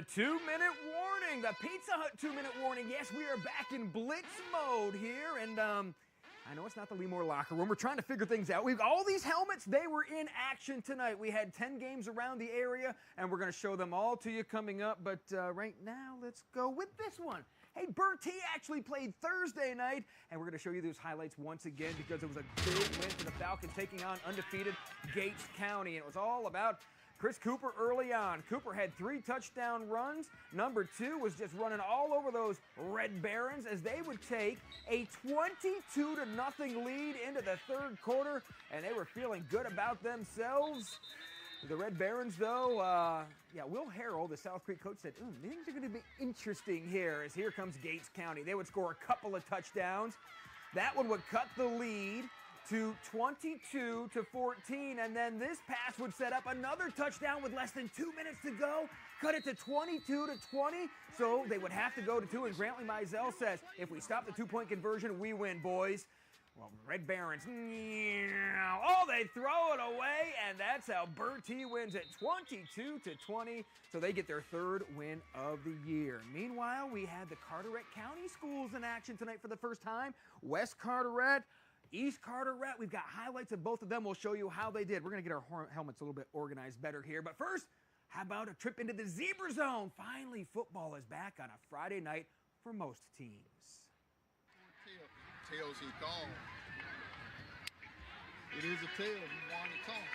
The 2-minute warning, the Pizza Hut 2-minute warning. Yes, we are back in Blitz mode here, and I know it's not the Louisburg locker room. We're trying to figure things out. We've got all these helmets. They were in action tonight. We had 10 games around the area, and we're going to show them all to you coming up. But right now, let's go with this one. Hey, Bertie actually played Thursday night, and we're going to show you those highlights once again because it was a big win for the Falcons taking on undefeated Gates County. And it was all about Chris Cooper early on. Cooper had 3 touchdown runs. Number 2 was just running all over those Red Barons as they would take a 22-0 lead into the third quarter, and they were feeling good about themselves. The Red Barons, though, Will Harrell, the South Creek coach, said, things are going to be interesting here as here comes Gates County. They would score a couple of touchdowns. That one would cut the lead to 22-14, and then this pass would set up another touchdown with less than 2 minutes to go, cut it to 22-20, so they would have to go to 2, and Brantley Mizell says, if we stop the 2-point conversion, we win, boys. Well, Red Barons, they throw it away, and that's how Bertie wins at 22-20, so they get their 3rd win of the year. Meanwhile, we had the Carteret County schools in action tonight for the first time. West Carteret, East Carteret, we've got highlights of both of them. We'll show you how they did. We're going to get our helmets a little bit organized better here. But first, how about a trip into the Zebra Zone? Finally, football is back on a Friday night for most teams. Tails he called. It is a tail. You want to toss.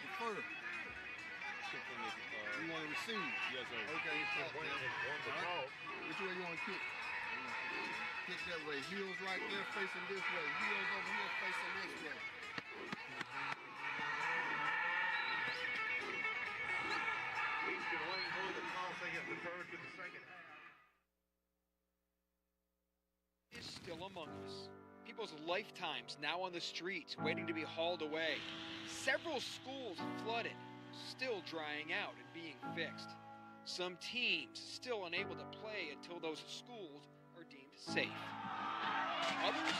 The first. You want to receive. Yes, sir. Okay, which way you want to kick? Kick that way. Heels right there facing this way. Heels over here facing this way. He's been waiting for the toss. They get the third to the second half. Is still among us. People's lifetimes now on the streets waiting to be hauled away. Several schools flooded, still drying out and being fixed. Some teams still unable to play until those schools are deemed safe. Others,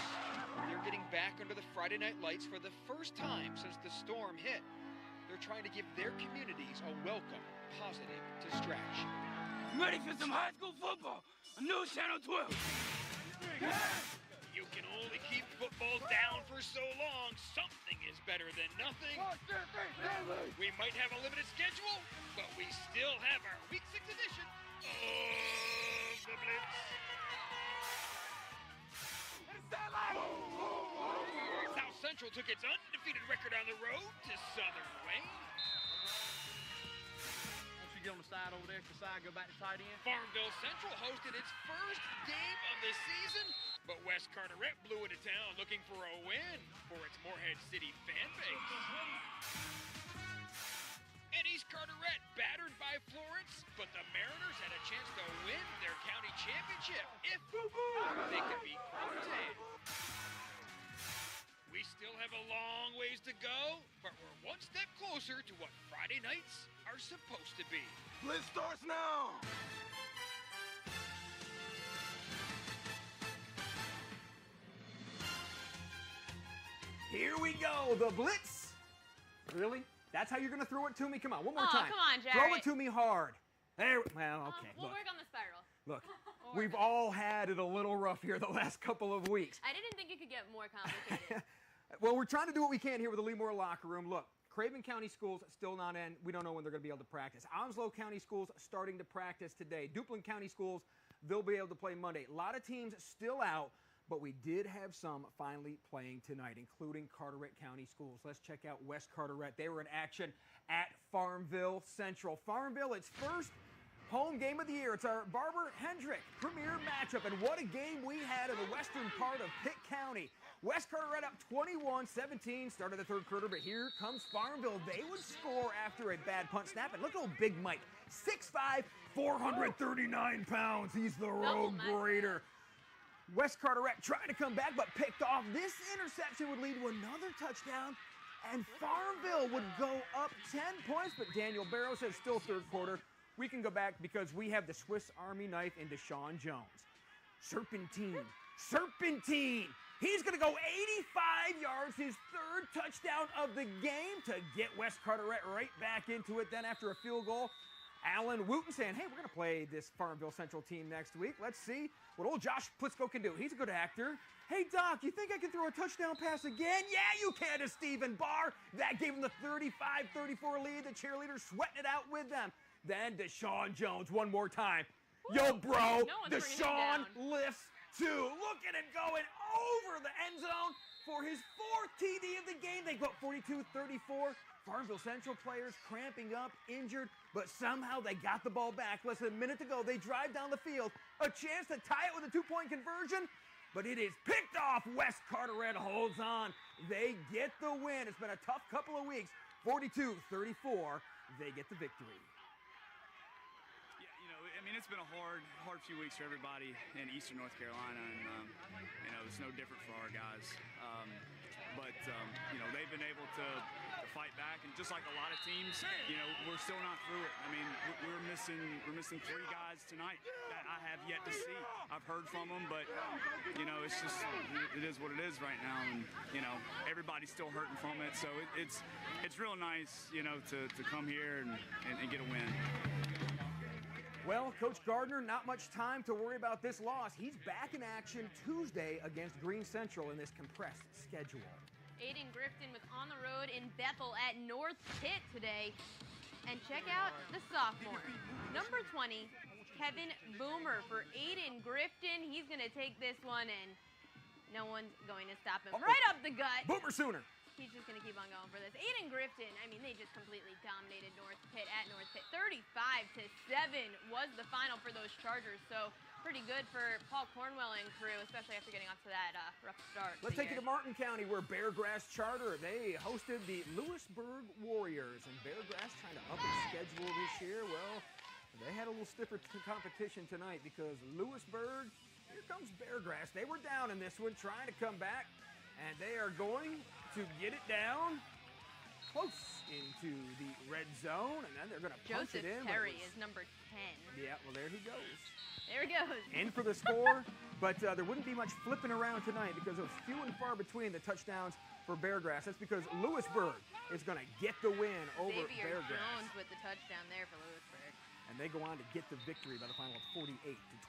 they're getting back under the Friday night lights for the first time since the storm hit. They're trying to give their communities a welcome, positive distraction. Ready for some high school football on News Channel 12. You can only keep football down for so long. Something is better than nothing. We might have a limited schedule, but we still have our Week 6 edition of the Blitz. South Central took its undefeated record on the road to Southern Wayne. Get on the side over there, side, go back to tight end. Farmville Central hosted its first game of the season, but West Carteret blew into town looking for a win for its Morehead City fan base. And East Carteret battered by Florence, but the Mariners had a chance to win their county championship if they could beat Carteret. We still have a long ways to go, but we're one step closer to what Friday nights are supposed to be. Blitz starts now! Here we go, the Blitz. Really? That's how you're going to throw it to me? Come on, one more time. Come on, Jerry. Throw it to me hard. There, well, okay. We'll work on the spiral. Look, we've all had it a little rough here the last couple of weeks. I didn't think it could get more complicated. Well, we're trying to do what we can here with the Louisburg locker room. Look, Craven County schools still not in. We don't know when they're going to be able to practice. Onslow County schools starting to practice today. Duplin County schools, they'll be able to play Monday. A lot of teams still out, but we did have some finally playing tonight, including Carteret County schools. Let's check out West Carteret. They were in action at Farmville Central. Farmville, its first home game of the year. It's our Barber Hendrick premier matchup, and what a game we had in the western part of Pitt County. West Carteret up 21-17, started the third quarter, but here comes Farmville. They would score after a bad punt snap, and look at old Big Mike, 6'5", 439 pounds. He's the road grader. West Carteret tried to come back, but picked off. This interception would lead to another touchdown, and Farmville would go up 10 points, but Daniel Barrow says still third quarter. We can go back because we have the Swiss Army knife in Deshaun Jones. Serpentine. He's going to go 85 yards, his third touchdown of the game to get West Carteret right back into it. Then after a field goal, Alan Wooten saying, hey, we're going to play this Farmville Central team next week. Let's see what old Josh Plisko can do. He's a good actor. Hey, Doc, you think I can throw a touchdown pass again? Yeah, you can to Stephen Barr. That gave him the 35-34 lead. The cheerleaders sweating it out with them. Then Deshaun Jones one more time. Yo, bro, Deshaun lifts two. Look at it going over the end zone for his 4th TD of the game. They go up 42-34. Farmville Central players cramping up, injured, but somehow they got the ball back. Less than a minute to go. They drive down the field. A chance to tie it with a 2-point conversion, but it is picked off. West Carteret holds on. They get the win. It's been a tough couple of weeks. 42-34. They get the victory. It's been a hard few weeks for everybody in Eastern North Carolina, and it's no different for our guys. But they've been able to fight back, and just like a lot of teams, we're still not through it. I mean, we're missing 3 guys tonight that I have yet to see. I've heard from them, but it's just it is what it is right now, and everybody's still hurting from it. So it's real nice, to come here and get a win. Well, Coach Gardner, not much time to worry about this loss. He's back in action Tuesday against Green Central in this compressed schedule. Aiden Grifton was on the road in Bethel at North Pitt today. And check out the sophomore, number 20, Kevin Boomer for Aiden Grifton. He's going to take this one, and no one's going to stop him. Right up the gut. Boomer Sooner. He's just going to keep on going for this. Aiden Grifton, I mean, they just completely dominated North Pitt at North Pitt. 35-7 was the final for those Chargers. So pretty good for Paul Cornwell and crew, especially after getting off to that rough start. Let's take you to Martin County, where Beargrass Charter, they hosted the Louisburg Warriors. And Beargrass trying to up its schedule this year. Well, they had a little stiffer competition tonight because Lewisburg, here comes Beargrass. They were down in this one, trying to come back. And they are going to get it down close into the red zone, and then they're going to punch it in. Joseph Terry is number 10. Yeah, well, there he goes. There he goes. In for the score, but there wouldn't be much flipping around tonight because it was few and far between the touchdowns for Beargrass. That's because Lewisburg is going to get the win over Xavier Beargrass. Jones with the touchdown there for Lewisburg. And they go on to get the victory by the final of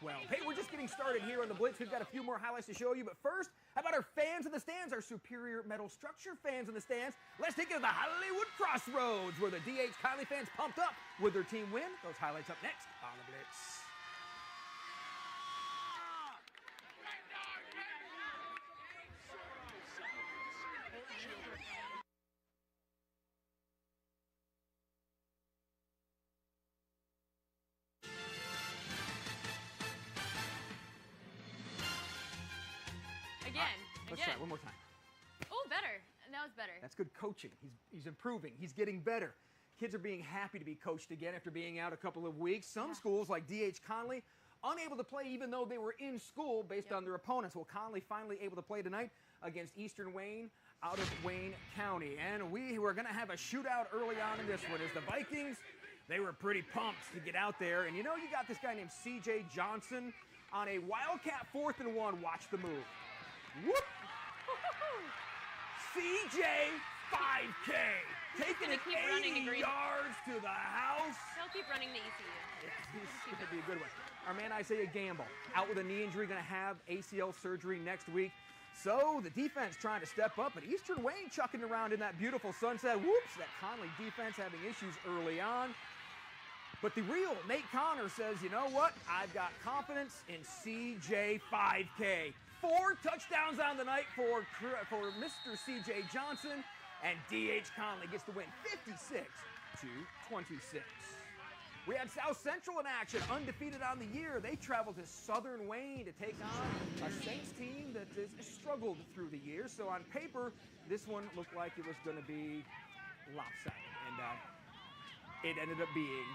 48-12. Hey, we're just getting started here on the Blitz. We've got a few more highlights to show you, but first, how about our fans in the stands, our superior metal structure fans in the stands? Let's take you to the Hollywood Crossroads, where the D.H. Conley fans pumped up with their team win. Those highlights up next on the Blitz. Let's try it one more time. Oh, better. That was better. That's good coaching. He's improving. He's getting better. Kids are being happy to be coached again after being out a couple of weeks. Some schools, like D.H. Conley, unable to play even though they were in school based on their opponents. Well, Conley finally able to play tonight against Eastern Wayne out of Wayne County. And we were going to have a shootout early on in this one as the Vikings, they were pretty pumped to get out there. And you got this guy named C.J. Johnson on a Wildcat 4th and 1. Watch the move. Whoop! CJ 5K taking it 80 yards to the house. He'll keep running to ECU. Yeah, he's going to be a good one. Our man Isaiah Gamble out with a knee injury, going to have ACL surgery next week. So the defense trying to step up, but Eastern Wayne chucking around in that beautiful sunset. Whoops, that Conley defense having issues early on. But the real Nate Connor says, you know what? I've got confidence in CJ 5K. 4 touchdowns on the night for Mr. C.J. Johnson, and D.H. Conley gets the win 56-26. We had South Central in action, undefeated on the year. They traveled to Southern Wayne to take on a Saints team that has struggled through the year. So on paper, this one looked like it was going to be lopsided, and it ended up being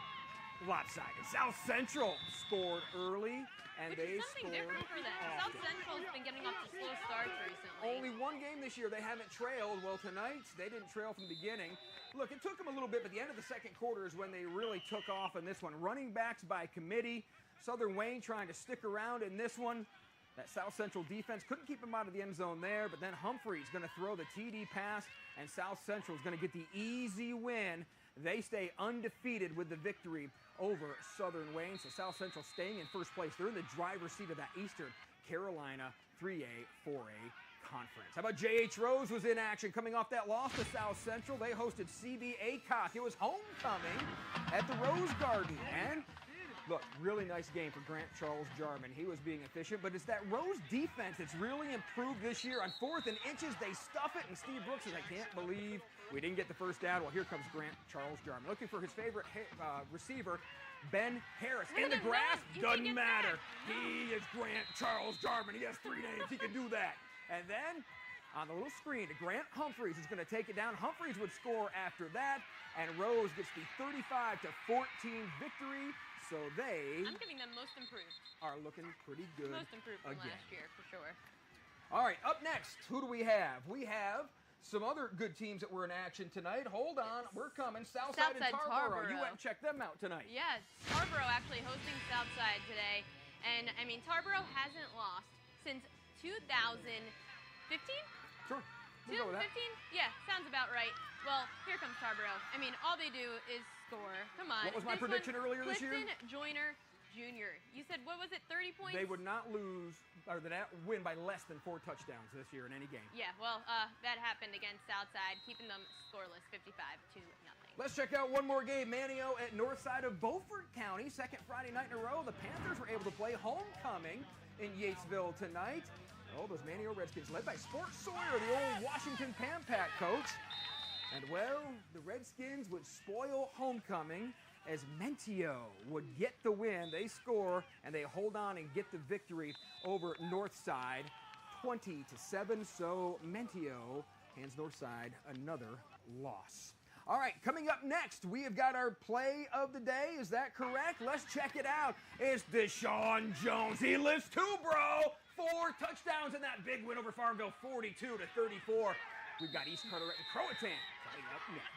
lopsided. South Central scored early, and they something scored different for them. often. South Central's been getting off to slow starts recently. Only one game this year they haven't trailed. Well, tonight they didn't trail from the beginning. Look, it took them a little bit, but the end of the second quarter is when they really took off in this one. Running backs by committee. Southern Wayne trying to stick around in this one. That South Central defense couldn't keep him out of the end zone there, but then Humphrey's going to throw the TD pass, and South Central is going to get the easy win They stay undefeated with the victory over Southern Wayne. So South Central staying in first place. They're in the driver's seat of that Eastern Carolina 3A, 4A conference. How about J.H. Rose was in action coming off that loss to South Central. They hosted C.B. Aycock. It was homecoming at the Rose Garden. And look, really nice game for Grant Charles Jarman. He was being efficient, but it's that Rose defense that's really improved this year. On 4th and inches, they stuff it, and Steve Brooks says, I can't believe we didn't get the first down. Well, here comes Grant Charles Jarman. Looking for his favorite receiver, Ben Harris. In the grass, doesn't matter. He is Grant Charles Jarman. He has 3 names. He can do that. And then on the little screen, Grant Humphreys is going to take it down. Humphreys would score after that, and Rose gets the 35-14 victory. So I'm giving them most improved. Are looking pretty good. Most improved from last year, for sure. All right, up next, who do we have? We have some other good teams that were in action tonight. Hold on, we're coming. Southside and Tarboro. You went and checked them out tonight. Yeah, Tarboro actually hosting Southside today. And, I mean, Tarboro hasn't lost since 2015? Sure. 2015? Yeah, sounds about right. Well, here comes Tarboro. I mean, all they do is score. Come on. What was my prediction earlier this year? Clifton Joyner Jr. You said, what was it, 30 points? They would not lose, or win by less than 4 touchdowns this year in any game. Yeah, well, that happened against Southside, keeping them scoreless, 55-0. Let's check out one more game. Manteo at north side of Beaufort County. Second Friday night in a row. The Panthers were able to play homecoming in Yatesville tonight. Oh, those Manteo Redskins led by Sport Sawyer, the old Washington Pampat coach. And, well, the Redskins would spoil homecoming as Manteo would get the win. They score, and they hold on and get the victory over Northside, 20-7. So Manteo hands Northside another loss. All right, coming up next, we have got our play of the day. Is that correct? Let's check it out. It's Deshaun Jones. He lives too, bro. 4 touchdowns in that big win over Farmville, 42-34. We've got East Carteret and Croatan coming up next.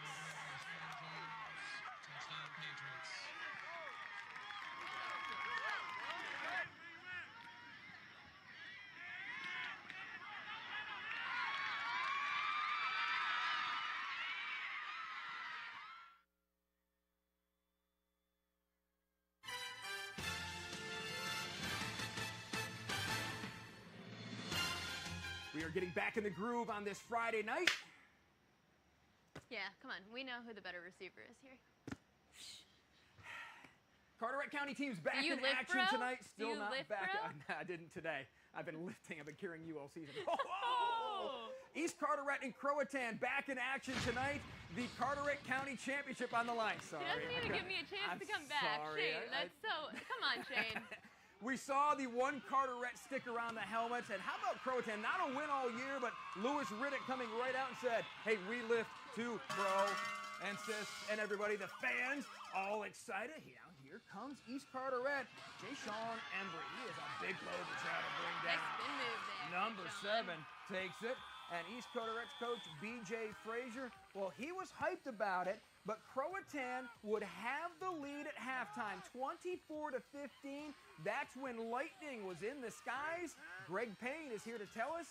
We are getting back in the groove on this Friday night. Yeah, come on. We know who the better receiver is here. Carteret County team's back in action tonight. Still not back. I didn't today. I've been lifting. I've been carrying you all season. Oh! East Carteret and Croatan back in action tonight. The Carteret County Championship on the line. Sorry. He doesn't even give me a chance to come back. Sorry. Shane, that's so... Come on, Shane. We saw the one Carteret stick around the helmets, and how about Croatan? Not a win all year, but Lewis Riddick coming right out and said, hey, we lift too, bro, and sis, and everybody, the fans, all excited. Here comes East Carteret. Jay-Sean Embry, he is a big load to try to bring down. Nice spin move there. Number 7 takes it, and East Carteret's coach, B.J. Frazier, well, he was hyped about it, but Croatan would have the lead at halftime, 24-15. That's when lightning was in the skies. Greg Payne is here to tell us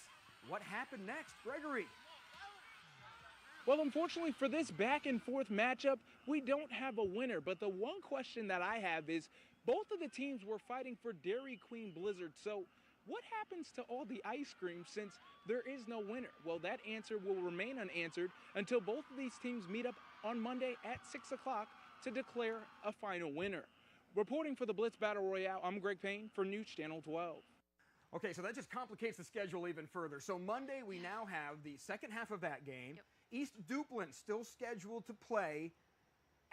what happened next. Gregory. Well, unfortunately for this back-and-forth matchup, we don't have a winner. But the one question that I have is, both of the teams were fighting for Dairy Queen Blizzard. So what happens to all the ice cream since there is no winner? Well, that answer will remain unanswered until both of these teams meet up on Monday at 6 o'clock to declare a final winner. Reporting for the Blitz Battle Royale, I'm Greg Payne for News Channel 12. Okay, so that just complicates the schedule even further. So Monday, we now have the second half of that game. Yep. East Duplin still scheduled to play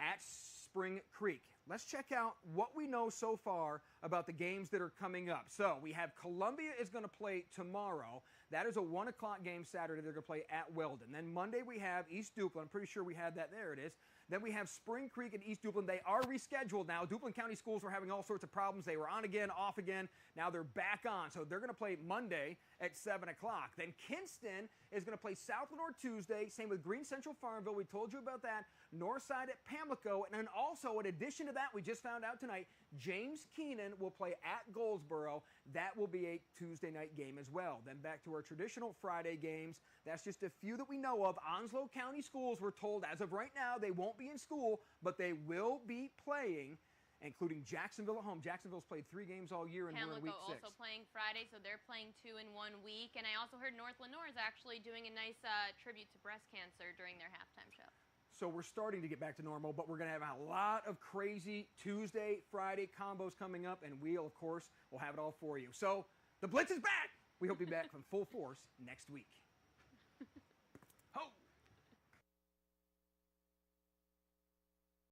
at Spring Creek. Let's check out what we know so far about the games that are coming up. So we have Columbia is going to play tomorrow. That is a 1 o'clock game Saturday. They're going to play at Weldon. Then Monday we have East Duplin. I'm pretty sure we had that. There it is. Then we have Spring Creek and East Duplin. They are rescheduled now. Duplin County schools were having all sorts of problems. They were on again, off again. Now they're back on. So they're going to play Monday at 7 o'clock. Then Kinston is going to play South Lenore Tuesday. Same with Green Central Farmville. We told you about that. Northside at Pamlico. And then also, in addition to that, we just found out tonight, James Keenan will play at Goldsboro. That will be a Tuesday night game as well. Then back to our traditional Friday games. That's just a few that we know of. Onslow County schools, we're told as of right now, they won't be in school, but they will be playing, including Jacksonville at home. Jacksonville's played 3 games all year, and we're in week 6. Also playing Friday, so they're playing 2 in 1 week. And I also heard North Lenore is actually doing a nice tribute to breast cancer during their halftime show. So we're starting to get back to normal, but we're going to have a lot of crazy Tuesday, Friday combos coming up, and we'll, of course, will have it all for you. So the Blitz is back. We hope to be back from full force next week.